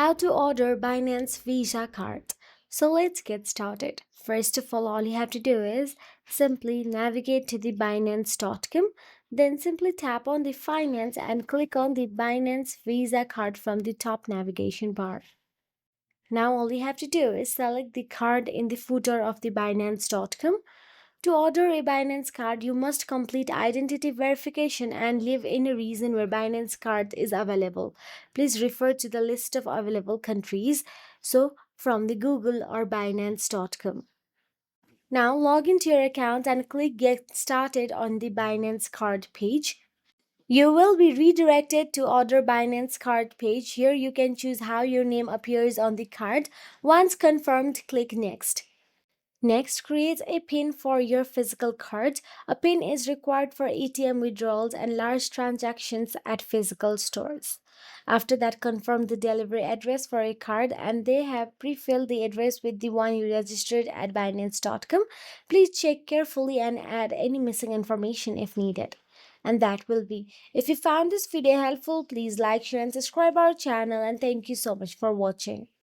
How to order Binance Visa Card. So let's get started. First of all you have to do is simply navigate to the binance.com, then simply tap on the finance and click on the Binance Visa Card from the top navigation bar. Now all you have to do is select the card in the footer of the binance.com. To order a Binance card, you must complete identity verification and live in a region where Binance card is available. Please refer to the list of available countries, so from the Google or Binance.com. Now log into your account and click Get Started on the Binance card page. You will be redirected to Order Binance card page. Here you can choose how your name appears on the card. Once confirmed, click Next. Next, create a PIN for your physical card. A PIN is required for ATM withdrawals and large transactions at physical stores. After that, confirm the delivery address for a card and they have pre-filled the address with the one you registered at binance.com. Please check carefully and add any missing information if needed. And that will be. If you found this video helpful, please like, share and subscribe our channel, and thank you so much for watching.